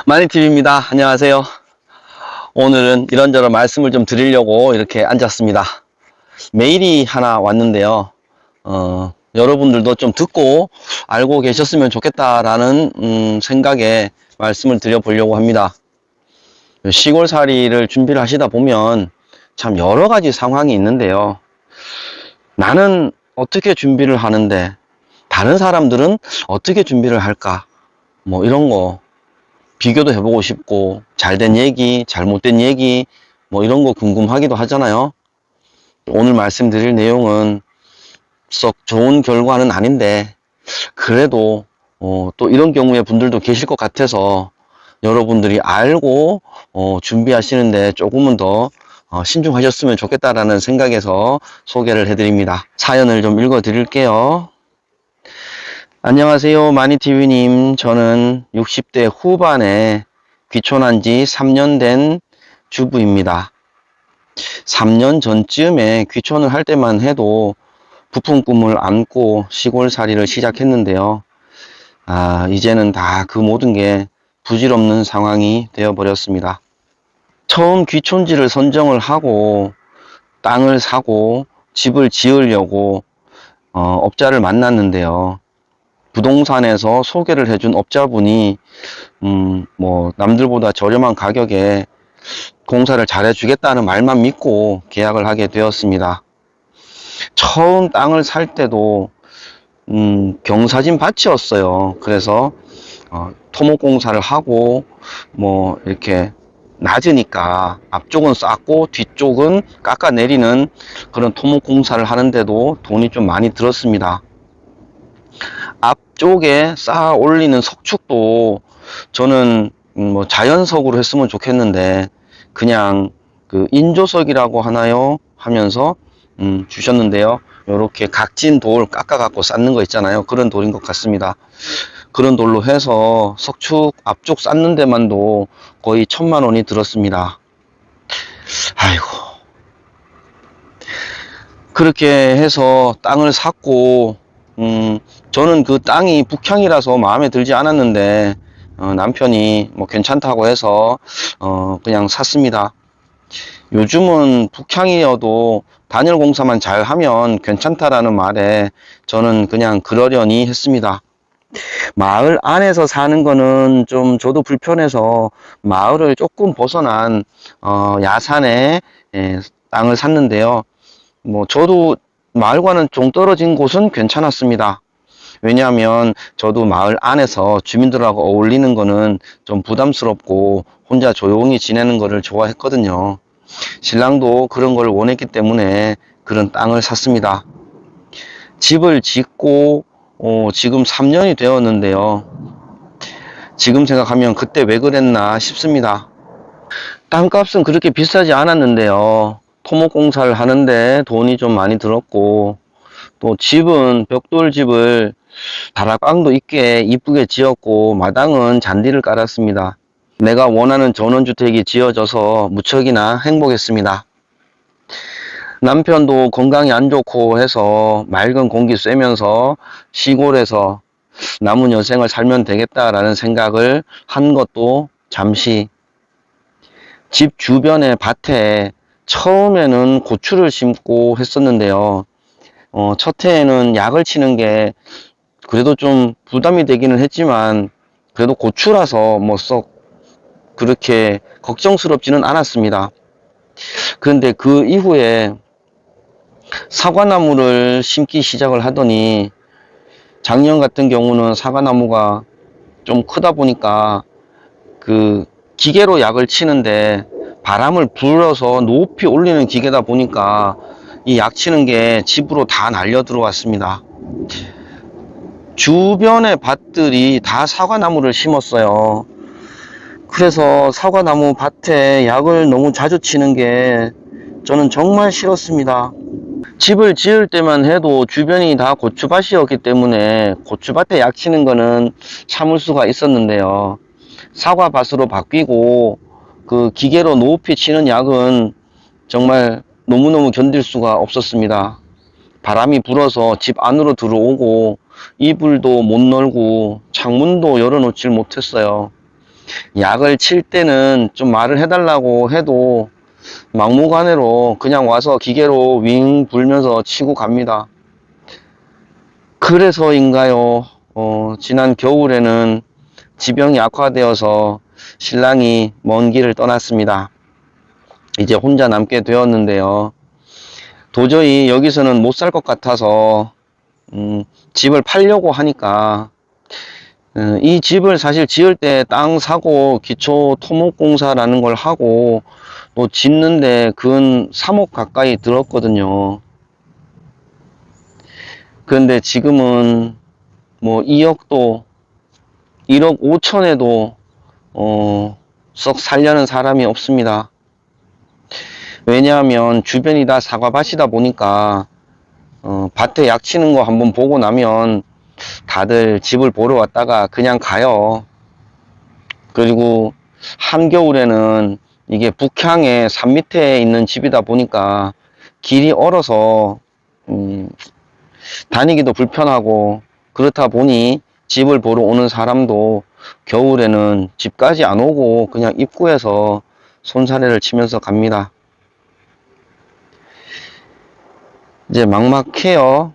마니TV입니다. 안녕하세요. 오늘은 이런저런 말씀을 좀 드리려고 이렇게 앉았습니다. 메일이 하나 왔는데요. 여러분들도 좀 듣고 알고 계셨으면 좋겠다라는 생각에 말씀을 드려보려고 합니다. 시골살이를 준비를 하시다 보면 참 여러 가지 상황이 있는데요. 나는 어떻게 준비를 하는데 다른 사람들은 어떻게 준비를 할까? 뭐 이런 거 비교도 해보고 싶고, 잘된 얘기, 잘못된 얘기, 뭐 이런 거 궁금하기도 하잖아요. 오늘 말씀드릴 내용은 썩 좋은 결과는 아닌데, 그래도 또 이런 경우의 분들도 계실 것 같아서 여러분들이 알고 준비하시는데 조금은 더 신중하셨으면 좋겠다라는 생각에서 소개를 해드립니다. 사연을 좀 읽어 드릴게요. 안녕하세요, 마니TV님. 저는 60대 후반에 귀촌한 지 3년 된 주부입니다. 3년 전쯤에 귀촌을 할 때만 해도 부푼 꿈을 안고 시골살이를 시작했는데요. 이제는 다 그 모든 게 부질없는 상황이 되어버렸습니다. 처음 귀촌지를 선정을 하고 땅을 사고 집을 지으려고 업자를 만났는데요. 부동산에서 소개를 해준 업자분이 뭐 남들보다 저렴한 가격에 공사를 잘 해주겠다는 말만 믿고 계약을 하게 되었습니다. 처음 땅을 살 때도 경사진 밭이었어요. 그래서 토목 공사를 하고 뭐 이렇게 낮으니까 앞쪽은 쌓고 뒤쪽은 깎아내리는 그런 토목 공사를 하는데도 돈이 좀 많이 들었습니다. 앞쪽에 쌓아 올리는 석축도 저는 뭐 자연석으로 했으면 좋겠는데 그냥 그 인조석이라고 하나요? 하면서 주셨는데요. 이렇게 각진 돌 깎아 갖고 쌓는 거 있잖아요. 그런 돌인 것 같습니다. 그런 돌로 해서 석축 앞쪽 쌓는 데만도 거의 1,000만 원이 들었습니다. 아이고. 그렇게 해서 땅을 샀고 저는 그 땅이 북향이라서 마음에 들지 않았는데 남편이 뭐 괜찮다고 해서 그냥 샀습니다. 요즘은 북향이어도 단열 공사만 잘 하면 괜찮다라는 말에 저는 그냥 그러려니 했습니다. 마을 안에서 사는 거는 좀 저도 불편해서 마을을 조금 벗어난 야산에 땅을 샀는데요. 뭐 저도 마을과는 좀 떨어진 곳은 괜찮았습니다. 왜냐하면 저도 마을 안에서 주민들하고 어울리는 거는 좀 부담스럽고 혼자 조용히 지내는 거를 좋아했거든요. 신랑도 그런 걸 원했기 때문에 그런 땅을 샀습니다. 집을 짓고 지금 3년이 되었는데요. 지금 생각하면 그때 왜 그랬나 싶습니다. 땅값은 그렇게 비싸지 않았는데요. 토목공사를 하는데 돈이 좀 많이 들었고, 또 집은 벽돌집을 다락방도 있게 이쁘게 지었고 마당은 잔디를 깔았습니다. 내가 원하는 전원주택이 지어져서 무척이나 행복했습니다. 남편도 건강이 안 좋고 해서 맑은 공기 쐬면서 시골에서 남은 여생을 살면 되겠다라는 생각을 한 것도 잠시. 집 주변의 밭에 처음에는 고추를 심고 했었는데요. 첫 해에는 약을 치는 게 그래도 좀 부담이 되기는 했지만 그래도 고추라서 뭐 썩 그렇게 걱정스럽지는 않았습니다. 그런데 그 이후에 사과나무를 심기 시작을 하더니 작년 같은 경우는 사과나무가 좀 크다 보니까 그 기계로 약을 치는데 바람을 불어서 높이 올리는 기계다 보니까 이 약 치는 게 집으로 다 날려 들어왔습니다. 주변의 밭들이 다 사과나무를 심었어요. 그래서 사과나무 밭에 약을 너무 자주 치는 게 저는 정말 싫었습니다. 집을 지을 때만 해도 주변이 다 고추밭이었기 때문에 고추밭에 약 치는 거는 참을 수가 있었는데요. 사과밭으로 바뀌고 그 기계로 높이 치는 약은 정말 너무너무 견딜 수가 없었습니다. 바람이 불어서 집 안으로 들어오고 이불도 못 널고 창문도 열어놓질 못했어요. 약을 칠 때는 좀 말을 해달라고 해도 막무가내로 그냥 와서 기계로 윙 불면서 치고 갑니다. 그래서인가요? 지난 겨울에는 지병이 악화되어서 신랑이 먼 길을 떠났습니다. 이제 혼자 남게 되었는데요. 도저히 여기서는 못 살 것 같아서 집을 팔려고 하니까 이 집을 사실 지을 때 땅 사고 기초 토목공사라는 걸 하고 또 짓는데 근 3억 가까이 들었거든요. 그런데 지금은 뭐 2억도 1억 5천에도 썩 살려는 사람이 없습니다. 왜냐하면 주변이 다 사과밭이다 보니까 밭에 약 치는 거 한번 보고 나면 다들 집을 보러 왔다가 그냥 가요. 그리고 한겨울에는 이게 북향의 산 밑에 있는 집이다 보니까 길이 얼어서 다니기도 불편하고 그렇다 보니 집을 보러 오는 사람도 겨울에는 집까지 안 오고 그냥 입구에서 손사래를 치면서 갑니다. 이제 막막해요.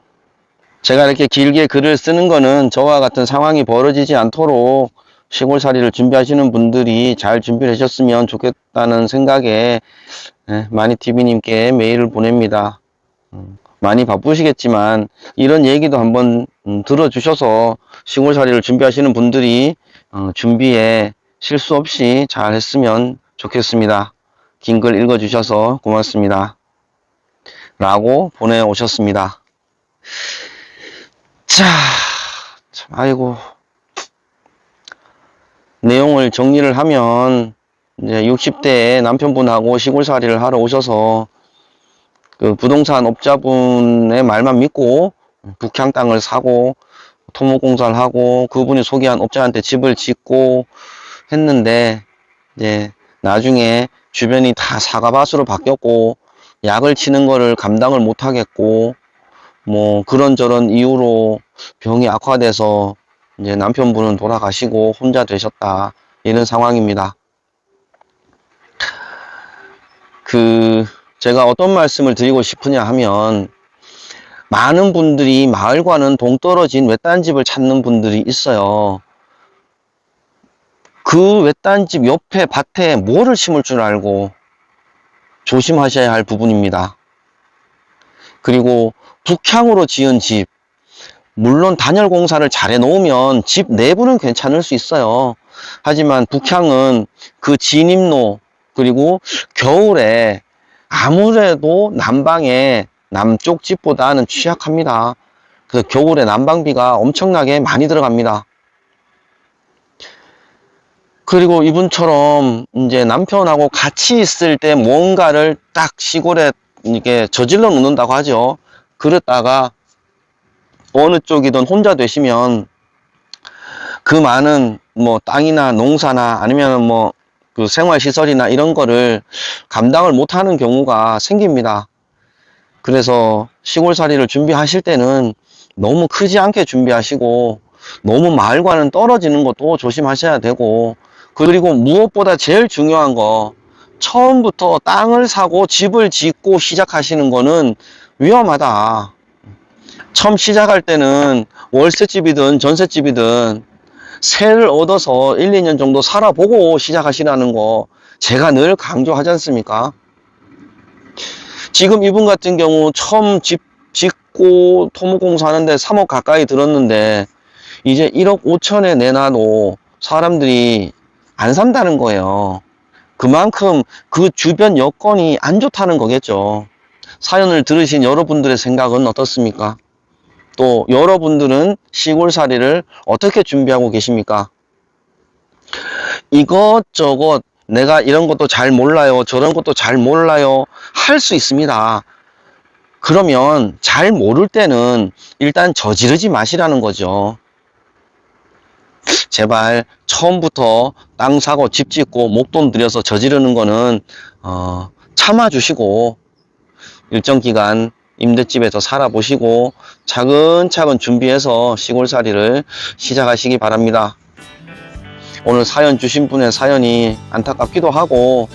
제가 이렇게 길게 글을 쓰는 거는 저와 같은 상황이 벌어지지 않도록 시골살이를 준비하시는 분들이 잘 준비를 하셨으면 좋겠다는 생각에 마니TV님께 메일을 보냅니다. 많이 바쁘시겠지만 이런 얘기도 한번 들어주셔서 시골살이를 준비하시는 분들이 준비에 실수 없이 잘 했으면 좋겠습니다. 긴 글 읽어주셔서 고맙습니다. 라고 보내오셨습니다. 자, 참, 아이고. 내용을 정리를 하면, 이제 60대에 남편분하고 시골살이를 하러 오셔서, 그 부동산 업자분의 말만 믿고, 북향 땅을 사고, 토목공사를 하고, 그분이 소개한 업자한테 집을 짓고 했는데, 이제 나중에 주변이 다 사과밭으로 바뀌었고, 약을 치는 거를 감당을 못 하겠고, 뭐 그런저런 이유로 병이 악화돼서 이제 남편분은 돌아가시고 혼자 되셨다, 이런 상황입니다. 제가 어떤 말씀을 드리고 싶으냐 하면, 많은 분들이 마을과는 동떨어진 외딴 집을 찾는 분들이 있어요. 그 외딴 집 옆에 밭에 뭐를 심을 줄 알고 조심하셔야 할 부분입니다. 그리고 북향으로 지은 집, 물론 단열 공사를 잘 해놓으면 집 내부는 괜찮을 수 있어요. 하지만 북향은 그 진입로, 그리고 겨울에 아무래도 난방에 남쪽 집보다는 취약합니다. 그래서 겨울에 난방비가 엄청나게 많이 들어갑니다. 그리고 이분처럼 이제 남편하고 같이 있을 때 뭔가를 딱 시골에 이게 저질러 놓는다고 하죠. 그러다가 어느 쪽이든 혼자 되시면 그 많은 뭐 땅이나 농사나 아니면 뭐 그 생활시설이나 이런 거를 감당을 못하는 경우가 생깁니다. 그래서 시골살이를 준비하실 때는 너무 크지 않게 준비하시고, 너무 마을과는 떨어지는 것도 조심하셔야 되고, 그리고 무엇보다 제일 중요한 거, 처음부터 땅을 사고 집을 짓고 시작하시는 거는 위험하다. 처음 시작할 때는 월세집이든 전세집이든 세를 얻어서 1, 2년 정도 살아보고 시작하시라는 거 제가 늘 강조하지 않습니까? 지금 이분 같은 경우 처음 집 짓고 토목공사 하는데 3억 가까이 들었는데 이제 1억 5천에 내놔도 사람들이 안 산다는 거예요. 그만큼 그 주변 여건이 안 좋다는 거겠죠. 사연을 들으신 여러분들의 생각은 어떻습니까? 또 여러분들은 시골살이를 어떻게 준비하고 계십니까? 이것저것 내가 이런 것도 잘 몰라요, 저런 것도 잘 몰라요 할 수 있습니다. 그러면 잘 모를 때는 일단 저지르지 마시라는 거죠. 제발 처음부터 땅 사고 집 짓고 목돈 들여서 저지르는 거는 참아주시고 일정 기간 임대집에서 살아보시고 차근차근 준비해서 시골살이를 시작하시기 바랍니다. 오늘 사연 주신 분의 사연이 안타깝기도 하고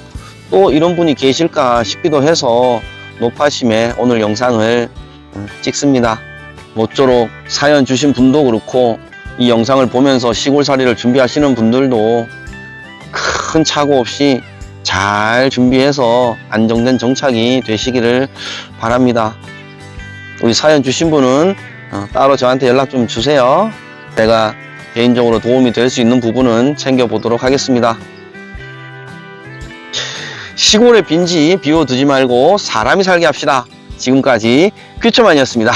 또 이런 분이 계실까 싶기도 해서 노파심에 오늘 영상을 찍습니다. 모쪼록 사연 주신 분도 그렇고 이 영상을 보면서 시골살이를 준비하시는 분들도 큰 착오 없이 잘 준비해서 안정된 정착이 되시기를 바랍니다. 우리 사연 주신 분은 따로 저한테 연락 좀 주세요. 제가 개인적으로 도움이 될 수 있는 부분은 챙겨보도록 하겠습니다. 시골의 빈지 비워두지 말고 사람이 살게 합시다. 지금까지 퓨처만이었습니다.